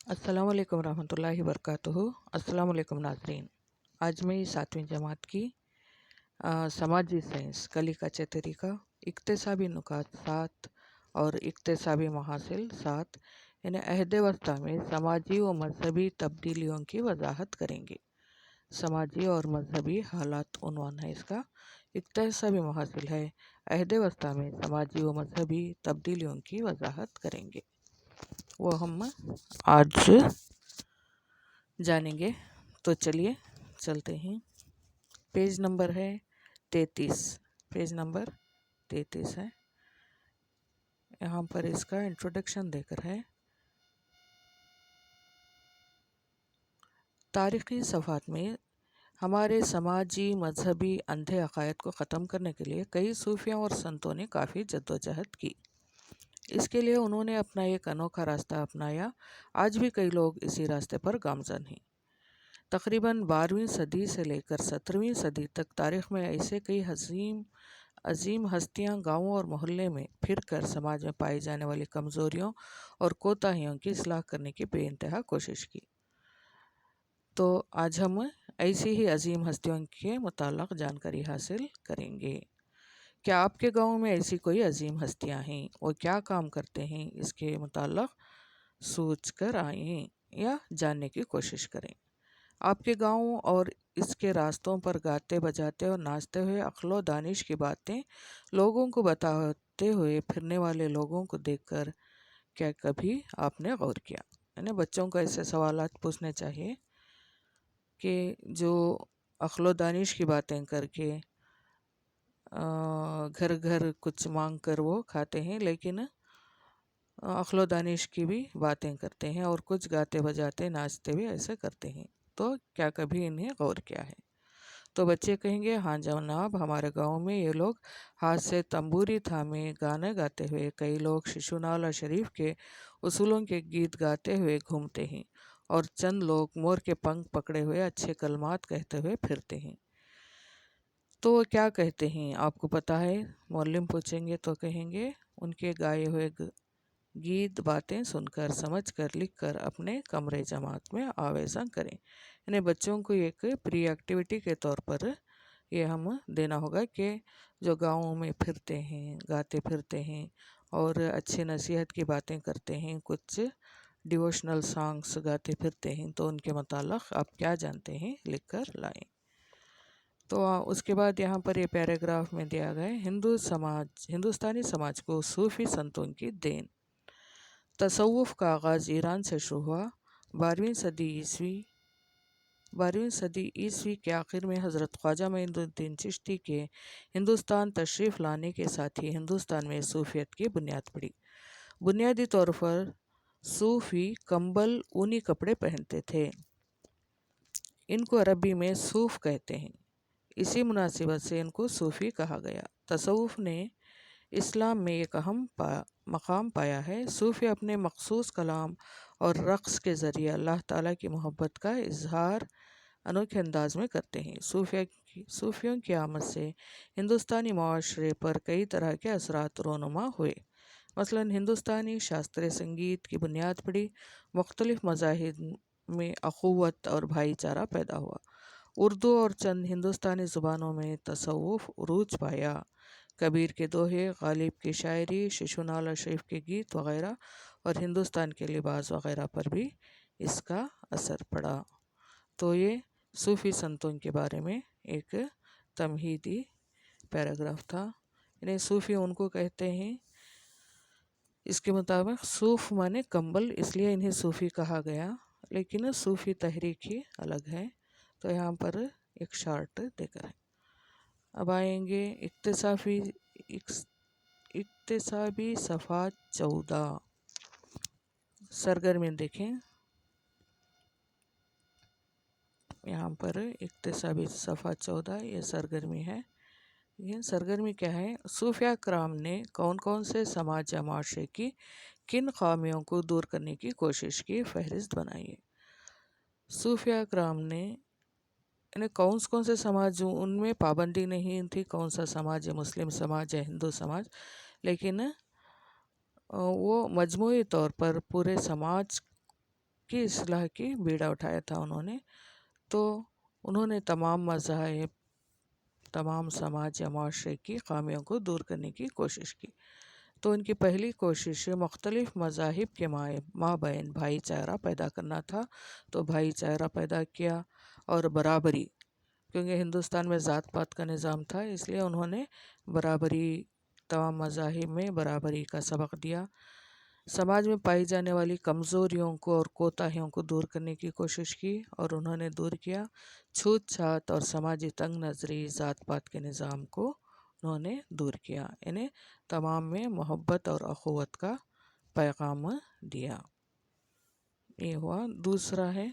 अस्सलाम वालेकुम रहमतुल्लाहि वबरकातुहू। अस्सलाम वालेकुम नाज़रीन। आज मैं 7वीं जमात की समाजी साइंस कली का तरीका इक्तसाबी नुकात 7 और इक्तसाबी महासिल 7 यानी अहद वस्ता में समाजी व मजहबी तब्दीलियों की वजाहत करेंगे। समाजी और मजहबी हालात उन्वान है इसका। इक्तसाबी महासिल है अहद वस्ता में समाजी व मजहबी तब्दीलियों की वजाहत करेंगे। वो हम आज जानेंगे। तो चलिए चलते हैं। पेज नंबर है 33। पेज नंबर 33 है। यहाँ पर इसका इंट्रोडक्शन देकर है। तारीख़ी सफ़ात में हमारे समाजी मजहबी अंधे अक़ायद को ख़त्म करने के लिए कई सूफियों और संतों ने काफ़ी जद्दोजहद की। इसके लिए उन्होंने अपना एक अनोखा रास्ता अपनाया। आज भी कई लोग इसी रास्ते पर गामज़न हैं। तकरीबन 12वीं सदी से लेकर 17वीं सदी तक तारीख़ में ऐसे कई अजीम हस्तियाँ गाँवों और मोहल्ले में फिर कर समाज में पाई जाने वाली कमज़ोरियों और कोताहियों की इस्लाह करने की बेइंतहा कोशिश की। तो आज हम ऐसी ही अजीम हस्तियों के मुताल्लिक़ जानकारी हासिल करेंगे। क्या आपके गांव में ऐसी कोई अजीम हस्तियां हैं? वो क्या काम करते हैं? इसके मुताल्लिक़ सोच कर आएँ या जानने की कोशिश करें। आपके गांव और इसके रास्तों पर गाते बजाते और नाचते हुए अक्ल दानिश की बातें लोगों को बताते हुए फिरने वाले लोगों को देखकर क्या कभी आपने गौर किया? यानी बच्चों को ऐसे सवालात पूछने चाहिए कि जो अक्ल दानिश की बातें करके घर घर कुछ मांग कर वो खाते हैं, लेकिन अक्ल दानिश की भी बातें करते हैं और कुछ गाते बजाते नाचते भी ऐसे करते हैं। तो क्या कभी इन्हें गौर किया है? तो बच्चे कहेंगे, हाँ जनाब, हमारे गांव में ये लोग हाथ से तंबूरी थामे गाने गाते हुए, कई लोग शिशुनाला शरीफ के उसूलों के गीत गाते हुए घूमते हैं और चंद लोग मोर के पंख पकड़े हुए अच्छे कलमात कहते हुए फिरते हैं। तो वो क्या कहते हैं आपको पता है? मौलम पूछेंगे तो कहेंगे उनके गाए हुए गीत बातें सुनकर समझकर लिखकर अपने कमरे जमात में आवेदन करें। यानी बच्चों को एक प्री एक्टिविटी के तौर पर ये हम देना होगा कि जो गाँवों में फिरते हैं, गाते फिरते हैं और अच्छी नसीहत की बातें करते हैं, कुछ डिवोशनल सॉन्ग्स गाते फिरते हैं, तो उनके मुताल्लिक़ आप क्या जानते हैं लिख कर लाएँ। तो उसके बाद यहाँ पर ये पैराग्राफ में दिया गया है, हिंदुस्तानी समाज को सूफ़ी संतों की देन। तसव्वुफ़ का आगाज़ ईरान से शुरू हुआ। 12वीं सदी ईस्वी के आखिर में हज़रत ख्वाजा मोइनुद्दीन चिश्ती के हिंदुस्तान तशरीफ़ लाने के साथ ही हिंदुस्तान में सूफ़ियत की बुनियाद पड़ी। बुनियादी तौर पर सूफ़ी कंबल ऊनी कपड़े पहनते थे। इनको अरबी में सूफ़ कहते हैं। इसी मुनासिबत से इनको सूफ़ी कहा गया। तसव्वुफ़ ने इस्लाम में एक अहम मकाम पाया है। सूफ़ी अपने मखसूस कलाम और रक़्स के ज़रिए अल्लाह ताला की मोहब्बत का इजहार अनोखे अंदाज में करते हैं। सूफ़ियों की आमद से हिंदुस्तानी माशरे पर कई तरह के असरात रोनुमा हुए। मसलन हिंदुस्तानी शास्त्रीय संगीत की बुनियाद पड़ी। मुख्तलिफ़ मज़ाहिब में अख़ुवत और भाईचारा पैदा हुआ। उर्दू और चंद हिंदुस्तानी ज़ुबानों में तसव्वुफ़ उरूज पाया। कबीर के दोहे, गालिब की शायरी, शिशुनाला शरीफ के गीत वग़ैरह और हिंदुस्तान के लिबास वग़ैरह पर भी इसका असर पड़ा। तो ये सूफ़ी संतों के बारे में एक तमहीदी पैराग्राफ था। इन्हें सूफ़ी उनको कहते हैं। इसके मुताबिक सूफ़ माने कंबल, इसलिए इन्हें सूफ़ी कहा गया, लेकिन सूफ़ी तहरीक ही अलग है। तो यहाँ पर एक शार्ट देकर है। अब आएंगे इक्तिसाबी सफ़ा 14। सरगर्मी देखें। यहाँ पर इक्तिसाबी सफ़ा 14 ये सरगर्मी है। ये सरगर्मी क्या है? सूफिया कराम ने कौन कौन से समाज या माशरे की किन खामियों को दूर करने की कोशिश की, फहरिस्त बनाइए। सूफिया कराम ने कौन से समाज, उनमें पाबंदी नहीं थी कौन सा समाज है, मुस्लिम समाज है, हिंदू समाज, लेकिन वो मजमूई तौर पर पूरे समाज کی اصلاح کی بیڑا اٹھایا تھا انہوں نے. تو انہوں نے تمام مذاہب، تمام سماج یا معاشرے کی خامیوں کو دور کرنے کی کوشش کی. تو ان کی پہلی کوشش مختلف مذاہب کے مابین بھائی چارہ پیدا کرنا تھا. تو بھائی چارہ پیدا کیا اور برابری، کیونکہ ہندوستان میں ذات پات کا نظام تھا، اس لیے انہوں نے برابری، تمام مذاہب میں برابری کا سبق دیا. سماج میں پائی جانے والی کمزوریوں کو اور کوتاہیوں کو دور کرنے کی کوشش کی، اور انہوں نے دور کیا. چھوت چھات اور سماجی تنگ نظری، ذات پات کے نظام کو انہوں نے دور کیا. انہیں تمام میں محبت اور اخوت کا پیغام دیا. یہ ہوا. دوسرا ہے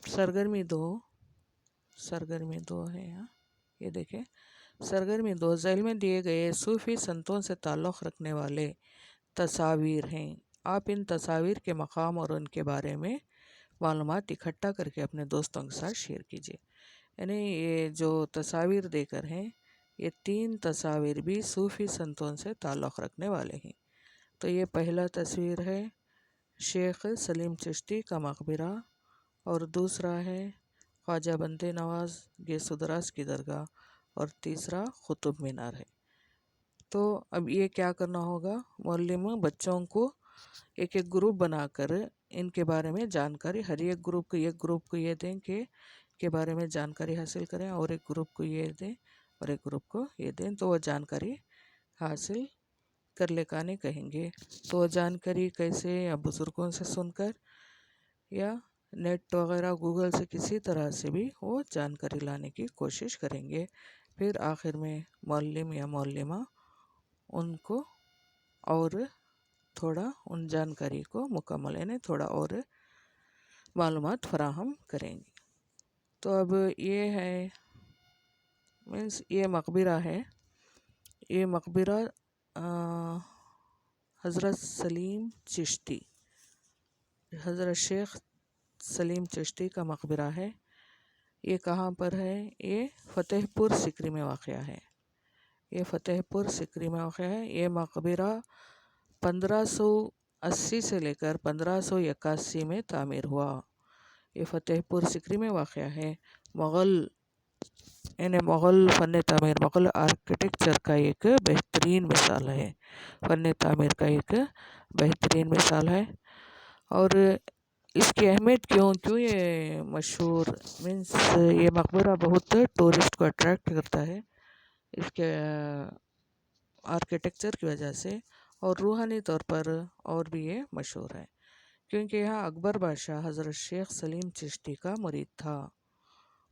سرگرمی دو ہے یہاں. یہ دیکھیں سرگرمی 2 ذیل میں دیے گئے صوفی سنتوں سے تعلق رکھنے والے تصاویر ہیں. آپ ان تصاویر کے مقام اور ان کے بارے میں معلومات اکٹھا کر کے اپنے دوستوں کے ساتھ شیئر کیجیے. یعنی یہ جو تصاویر دے کر ہیں، یہ 3 تصاویر بھی صوفی سنتوں سے تعلق رکھنے والے ہیں. تو یہ پہلا تصویر ہے شیخ سلیم چشتی کا مقبرہ، اور دوسرا ہے خواجہ بندے نواز گیسو دراز کی درگاہ، اور تیسرا قطب مینار ہے. تو اب یہ کیا کرنا ہوگا، معلم بچوں کو ایک ایک گروپ بنا کر ان کے بارے میں جانکاری، ہر ایک گروپ کو یہ دیں کہ کے بارے میں جانکاری حاصل کریں، اور ایک گروپ کو یہ دیں اور ایک گروپ کو یہ دیں. تو وہ جانکاری حاصل کر لے کانے کہیں گے. تو وہ جانکاری کیسے، یا بزرگوں سے سن کر یا نیٹ وغیرہ گوگل سے کسی طرح سے بھی وہ جانکاری لانے کی کوشش کریں گے. پھر آخر میں معلم یا معلمہ ان کو اور تھوڑا ان جانکاری کو مکمل، یعنی تھوڑا اور معلومات فراہم کریں گے. تو اب یہ ہے یہ مقبرہ ہے. یہ مقبرہ حضرت سلیم چشتی، حضرت شیخ سلیم چشتی کا مقبرہ ہے. یہ کہاں پر ہے؟ یہ فتح پور سکری میں واقع ہے. یہ فتح پور سکری میں واقع ہے. یہ مقبرہ 1580 سے لے کر 1581 میں تعمیر ہوا. یہ فتح پور سکری میں واقع ہے. مغل فن تعمیر، مغل آرکیٹیکچر کا ایک بہترین مثال ہے، فن تعمیر کا ایک بہترین مثال ہے. اور اس کی اہمیت کیوں یہ مشہور یہ مقبرہ بہت ٹورسٹ کو اٹریکٹ کرتا ہے اس کے آرکیٹیکچر کی وجہ سے، اور روحانی طور پر اور بھی یہ مشہور ہے کیونکہ یہاں اکبر بادشاہ حضرت شیخ سلیم چشتی کا مرید تھا.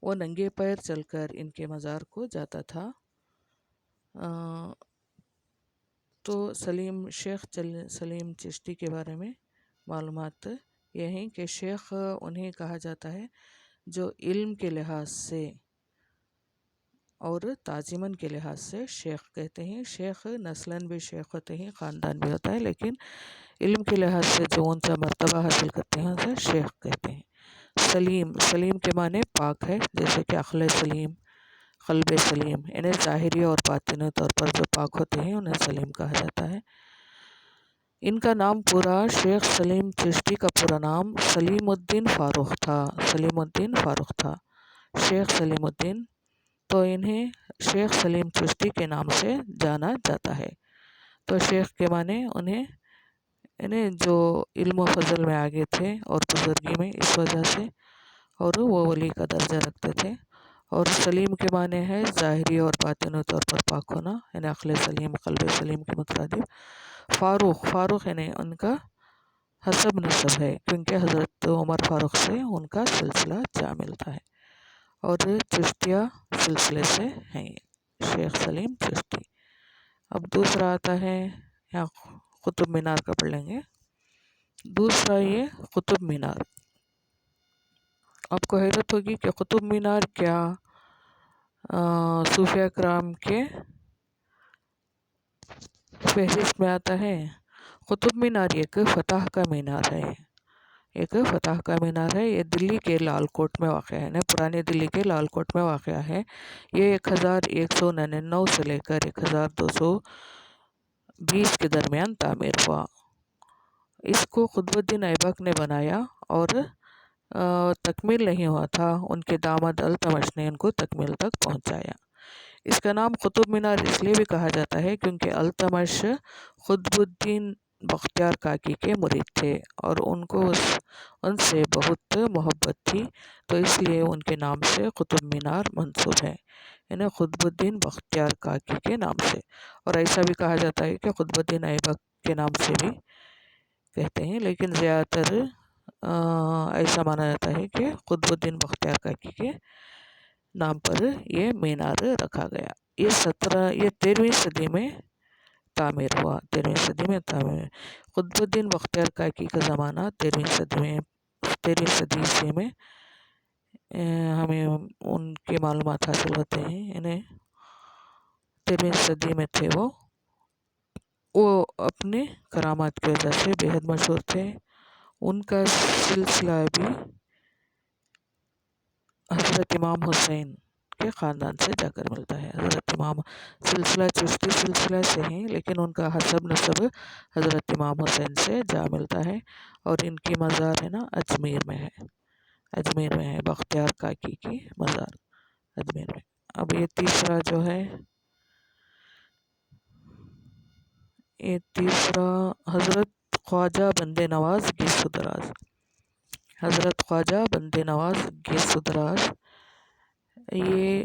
وہ ننگے پیر چل کر ان کے مزار کو جاتا تھا. تو شیخ سلیم چشتی کے بارے میں معلومات یہ ہیں کہ شیخ انہیں کہا جاتا ہے جو علم کے لحاظ سے اور تعظیماً کے لحاظ سے شیخ کہتے ہیں. شیخ نسلاً بھی شیخ ہوتے ہیں، خاندان بھی ہوتا ہے، لیکن علم کے لحاظ سے جو اونچا مرتبہ حاصل کرتے ہیں اسے شیخ کہتے ہیں. سلیم کے معنی پاک ہے، جیسے کہ عقل سلیم، قلب سلیم، انہیں ظاہری اور باطنی طور پر جو پاک ہوتے ہیں انہیں سلیم کہا جاتا ہے. ان کا نام پورا، شیخ سلیم چشتی کا پورا نام سلیم الدین فاروق تھا. شیخ سلیم الدین، تو انہیں شیخ سلیم چشتی کے نام سے جانا جاتا ہے. تو شیخ کے معنی انہیں جو علم و فضل میں آگے تھے اور بزرگی میں اس وجہ سے، اور وہ ولی کا درجہ رکھتے تھے. اور سلیم کے معنی ہے ظاہری اور باطنی طور پر پاک ہونا، یعنی عقل سلیم، قلب سلیم کے مترادف. فاروق یعنی ان کا حسب نسب ہے، کیونکہ حضرت عمر فاروق سے ان کا سلسلہ جا ملتا ہے، اور چشتیہ سلسلے سے ہیں شیخ سلیم چشتی. اب دوسرا آتا ہے، یہاں قطب مینار کا پڑھ لیں گے. دوسرا یہ قطب مینار. آپ کو حیرت ہوگی کہ قطب مینار کیا صوفیہ کرام کے فہرست میں آتا ہے. قطب مینار ایک فتح کا مینار ہے. یہ دلی کے لال کوٹ میں واقع ہے، پرانی دلی کے لال کوٹ میں واقع ہے. یہ 1199 سے لے کر 1200 20 کے درمیان تعمیر ہوا۔ اس کو قطب الدین ایبک نے بنایا اور تکمیل نہیں ہوا تھا، ان کے داماد التمش نے ان کو تکمیل تک پہنچایا۔ اس کا نام قطب مینار اس لیے بھی کہا جاتا ہے کیونکہ التمش قطب الدین بختیار کاکی کے مرید تھے اور ان کو ان سے بہت محبت تھی، تو اس لیے ان کے نام سے قطب مینار منسوب ہے، یعنی قطب الدین بختیار کاکی کے نام سے۔ اور ایسا بھی کہا جاتا ہے کہ قطب الدین ایبک کے نام سے بھی کہتے ہیں، لیکن زیادہ تر ایسا مانا جاتا ہے کہ قطب الدین بختیار کاکی کے نام پر یہ مینار رکھا گیا۔ یہ 13ویں صدی میں تعمیر ہوا۔ 13ویں صدی میں تعمیر، قطب الدین بختیار کاکی کا زمانہ 13ویں صدی عیسوی میں ہمیں ان کی معلومات حاصل ہوتے ہیں، یعنی 13ویں صدی میں تھے وہ اپنے کرامات کی وجہ سے بے حد مشہور تھے۔ ان کا سلسلہ بھی حضرت امام حسین کے خاندان سے جا کر ملتا ہے۔ حضرت امام سلسلہ چشتی سلسلہ سے ہیں، لیکن ان کا حسب نسب حضرت امام حسین سے جا ملتا ہے، اور ان کی مزار ہے نا اجمیر میں ہے، اجمیر میں ہے، بختیار کاکی کی مزار اجمیر میں۔ اب یہ تیسرا جو ہے، یہ تیسرا حضرت خواجہ بندے نواز گیسو دراز۔ حضرت خواجہ بندے نواز گیسو دراز، یہ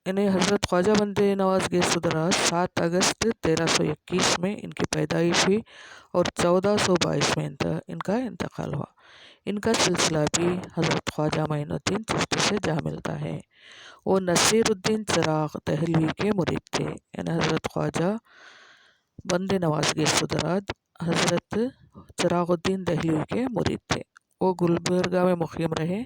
انہیں حضرت خواجہ بندے نواز گیسو دراز 7 اگست 1321 میں ان کی پیدائش ہوئی اور 1422 میں ان کا انتقال ہوا۔ ان کا سلسلہ بھی حضرت خواجہ معین الدین چشتی سے جا ملتا ہے۔ وہ نصیر الدین چراغ دہلوی کے مرید تھے، یعنی حضرت خواجہ بندے نواز گیسو دراز حضرت چراغ الدین دہلوی کے مرید تھے۔ وہ گلبرگہ میں مقیم رہے۔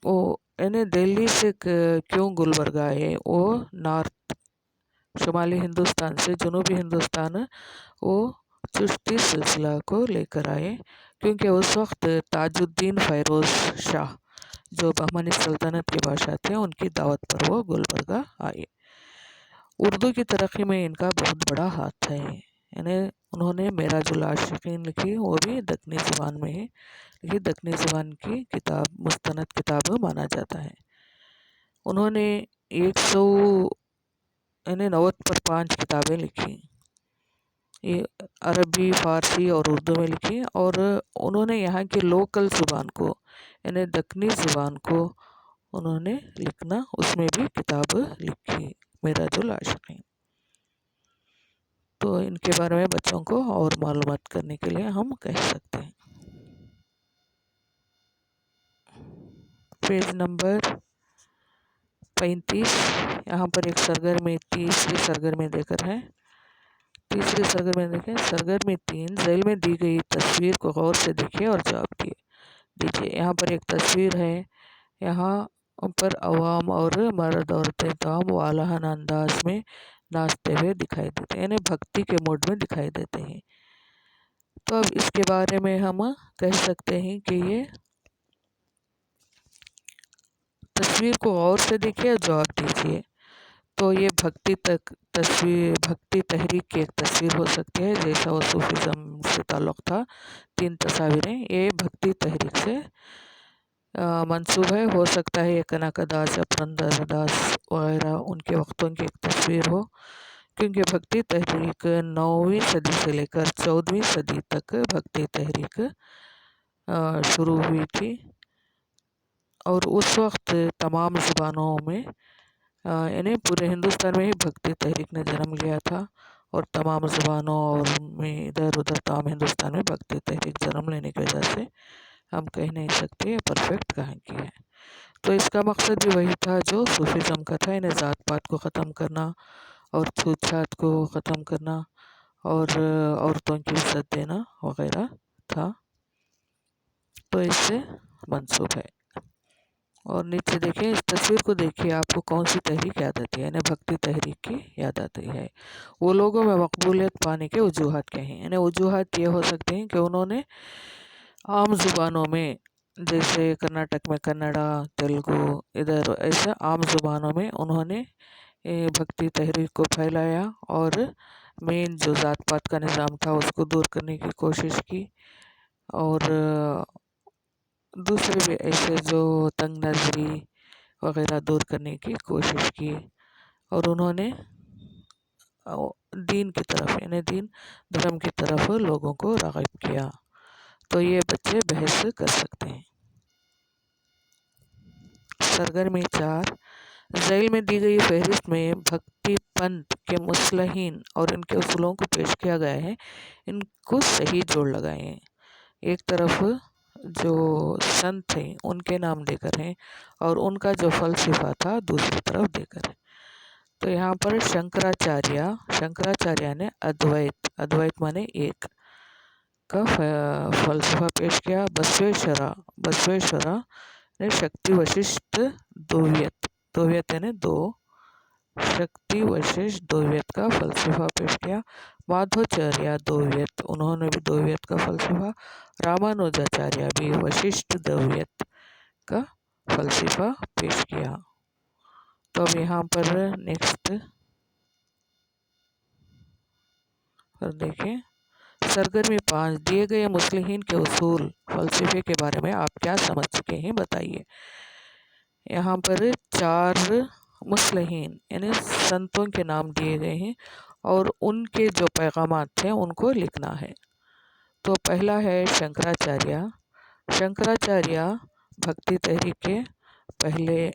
وہ یعنی دہلی سے کیوں گلبرگہ آئے، وہ نارتھ شمالی ہندوستان سے جنوبی ہندوستان وہ چشتی سلسلہ کو لے کر آئے، کیونکہ اس وقت تاج الدین فیروز شاہ جو بہمنی سلطنت کے بادشاہ تھے، ان کی دعوت پر وہ گلبرگہ آئے۔ اردو کی ترقی میں ان کا بہت بڑا ہاتھ ہے، یعنی انہوں نے معراج العاشقین لکھی، وہ بھی دکنی زبان میں ہے، یہ دکنی زبان کی کتاب مستند کتاب مانا جاتا ہے۔ انہوں نے 190 پر 5 کتابیں لکھی، یہ عربی، فارسی اور اردو میں لکھی، اور انہوں نے یہاں کی لوکل زبان کو یعنی دکنی زبان کو انہوں نے لکھنا، اس میں بھی کتاب لکھی معراج العاشقین۔ تو ان کے بارے میں بچوں کو اور معلومات کرنے کے لیے ہم کہہ سکتے ہیں۔ پیج نمبر 35، یہاں پر ایک سرگرمی، تیسری سرگرمی دے کر ہے۔ تیسری سرگرمی دیکھیں، سرگرمی 3، ذیل میں دی گئی تصویر کو غور سے دیکھیے اور جواب دیجیے۔ یہاں پر ایک تصویر ہے، یہاں پر عوام اور مرد عورتیں تمام والہن انداز میں ناچتے ہوئے دکھائی دیتے ہیں، یعنی بھکتی کے موڈ میں دکھائی دیتے ہیں۔ تو اب اس کے بارے میں ہم کہہ سکتے ہیں کہ یہ تصویر کو غور سے دیکھیے اور جواب دیجیے۔ تو یہ بھکتی تحریک کی ایک تصویر ہو سکتی ہے، جیسا وہ صوفیزم سے تعلق تھا۔ 3 تصاویریں یہ بھکتی تحریک سے منسوب ہے۔ ہو سکتا ہے یہ کنک داس یا پرندر داس وغیرہ ان کے وقتوں کی ایک تصویر ہو، کیونکہ بھکتی تحریک 9ویں صدی سے لے کر 14ویں صدی تک بھکتی تحریک شروع ہوئی تھی، اور اس وقت تمام زبانوں میں یعنی پورے ہندوستان میں ہی بھکتی تحریک نے جنم لیا تھا، اور تمام زبانوں اور میں ادھر ادھر تمام ہندوستان میں بھکتی تحریک جنم لینے کی وجہ سے ہم کہہ نہیں سکتے یہ پرفیکٹ کہاں کی ہے۔ تو اس کا مقصد بھی وہی تھا جو صوفیزم کا تھا، یعنی ذات پات کو ختم کرنا اور چھوت چھات کو ختم کرنا اور عورتوں کی عزت دینا وغیرہ تھا، تو اس سے منسوب ہے۔ اور نیچے دیکھیں، اس تصویر کو دیکھیے، آپ کو کون سی تحریک یاد آتی ہے؟ یعنی بھکتی تحریک کی یاد آتی ہے۔ وہ لوگوں میں مقبولیت پانے کے وجوہات کیا ہیں؟ یعنی وجوہات یہ ہو سکتے ہیں کہ انہوں نے عام زبانوں میں، جیسے کرناٹک میں کنڑا، تیلگو، ادھر ایسا عام زبانوں میں انہوں نے भक्ति तहरीक को फैलाया और मेन जो ज़ात पात का निज़ाम था उसको दूर करने की कोशिश की, और दूसरे भी ऐसे जो तंग नज़री वगैरह दूर करने की कोशिश की, और उन्होंने दीन की तरफ यानी दीन धर्म की तरफ लोगों को राग़िब किया। तो ये बच्चे बहस कर सकते हैं। सरगर्मी 4, ज़ैल में दी गई फहरिस्त में भक्ति पंथ के मुस्लिहीन और इनके उसूलों को पेश किया गया है, इनको सही जोड़ लगाएं। एक तरफ जो संत हैं उनके नाम देकर हैं और उनका जो फ़लसफ़ा था दूसरी तरफ देकर है। तो यहाँ पर शंकराचार्य ने अद्वैत माने एक का फ़लसफ़ा पेश किया। बसवेश्वरा ने शक्ति वशिष्ठ द्वैत यानी दो, शक्ति वशिष्ठ द्वैत का फ़लसफ़ा पेश किया। माधवाचार्य द्वैत, उन्होंने भी द्वैत का फ़लसफ़ा। रामानुजाचार्य भी वशिष्ठ द्वैत का फ़लसफ़ा पेश किया। तो अब यहाँ पर नेक्स्ट पर देखें, सरगर्मी 5, दिए गए मुस्लिहीन के उसूल फ़लसफ़े के बारे में आप क्या समझ चुके हैं बताइए। यहाँ पर 4 मुस्लिहीन यानी संतों के नाम दिए गए हैं और उनके जो पैगामात थे उनको लिखना है। तो पहला है शंकराचार्य भक्ति तहरीक के पहले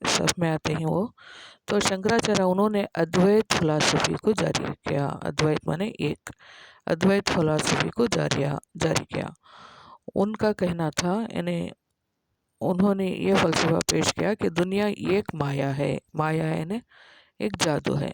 सब में आते हैं वो। तो शंकराचार्य उन्होंने अद्वैत फिलॉसफी को जारी किया। अद्वैत माने एक, अद्वैत फिलॉसफी को जारी किया। उनका कहना था यानी उन्होंने ये फ़लसफ़ा पेश किया कि दुनिया एक माया है यानी एक जादू है।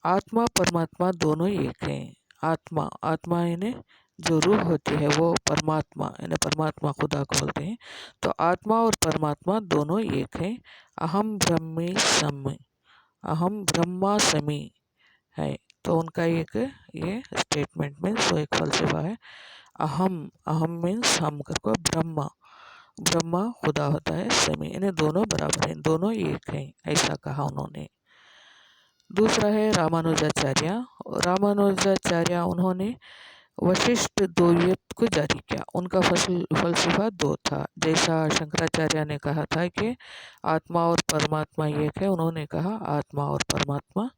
आत्मा परमात्मा दोनों एक हैं। आत्मा यानी जो रूह होती है वो परमात्मा यानी परमात्मा खुदा को बोलते हैं। तो आत्मा और परमात्मा दोनों एक हैं। अहम ब्रह्मास्मि है। तो उनका एक ये स्टेटमेंट में सो एक फ़लसफ़ा है। अहम मीन्स हम करको, ब्रह्मा खुदा होता है, समी यानी दोनों बराबर हैं, दोनों एक हैं, ऐसा कहा उन्होंने। दूसरा है रामानुजाचार्य उन्होंने वशिष्ठ द्वैत को जारी किया। उनका फ़लसफ़ा 2 था। जैसा शंकराचार्य ने कहा था कि आत्मा और परमात्मा एक है, उन्होंने कहा आत्मा और परमात्मा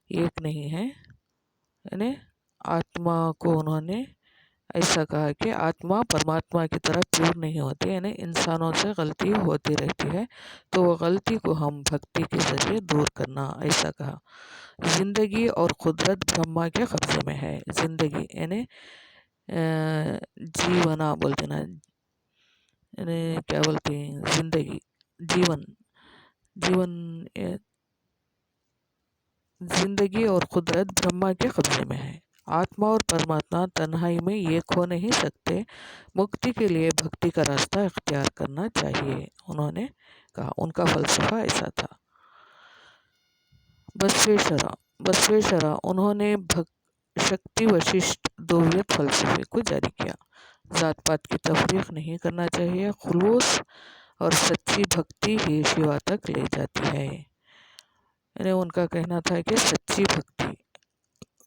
एक नहीं है। यानी आत्मा को उन्होंने ऐसा कहा कि आत्मा परमात्मा की तरह प्योर नहीं होती, यानी इंसानों से गलती होती रहती है, तो वो गलती को हम भक्ति के ज़रिए दूर करना, ऐसा कहा। ज़िंदगी और कुदरत ब्रह्मा के कब्ज़े में है। ज़िंदगी यानी जीवना बोलते ना, यानी क्या बोलते हैं, ज़िंदगी जीवन ज़िंदगी और कुदरत ब्रह्मा के कब्ज़े में है। आत्मा और परमात्मा तन्हाई में एक हो नहीं सकते। मुक्ति के लिए भक्ति का रास्ता इख्तियार करना चाहिए, उन्होंने कहा। उनका फ़लसफ़ा ऐसा था। बसवेश्वरा उन्होंने शक्ति वशिष्ठ द्वैत फ़लसफ़े को जारी किया। ज़ात पात की तफरीक नहीं करना चाहिए, खुलूस और सच्ची भक्ति ही शिवा तक ले जाती है। यानी उनका कहना था कि सच्ची भक्ति,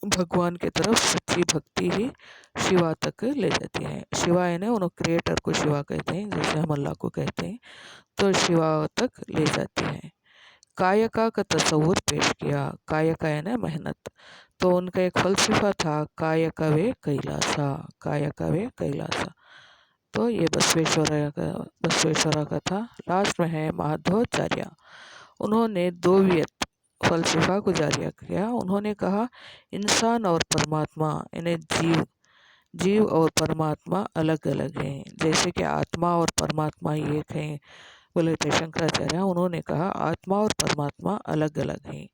भगवान की तरफ सच्ची भक्ति ही शिवा तक ले जाती है। शिवा यानी उन क्रिएटर को शिवा कहते हैं, जैसे हम अल्लाह को कहते हैं, तो शिवा तक ले जाती है। कायका का तस्वुर पेश किया। कायका यानी मेहनत। तो उनका एक फ़लसफ़ा था कायकवे कैलासा। तो ये बसवेश्वरा का था। लास्ट में है माधवाचार्य, उन्होंने द्वैत फ़लसफ़ा को जारी किया। उन्होंने कहा इंसान और परमात्मा यानी जीव और परमात्मा अलग अलग हैं, जैसे कि आत्मा और परमात्मा एक हैं बोले थे शंकराचार्य। उन्होंने कहा आत्मा और परमात्मा अलग अलग हैं।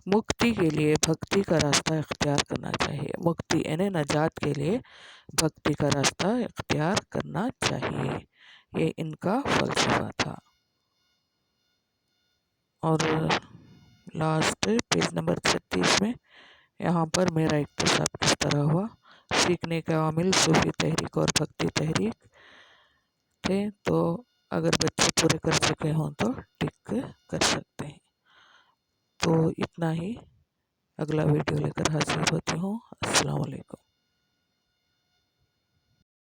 मुक्ति के लिए भक्ति का रास्ता इख्तियार करना चाहिए। मुक्ति यानी नजात के लिए भक्ति का रास्ता इख्तियार करना चाहिए, ये इनका फ़लसफ़ा था। और लास्ट पेज नंबर 36 में यहाँ पर मेरा इक्तिसाब किस तरह हुआ। सीखने के आमिल सूफी तहरीक और भक्ति तहरीक थे। तो اگر بچے پورے کر چکے ہوں تو ٹک کر سکتے ہیں۔ تو اتنا ہی، اگلا ویڈیو لے کر حاضر ہوتی ہوں۔ السلام علیکم۔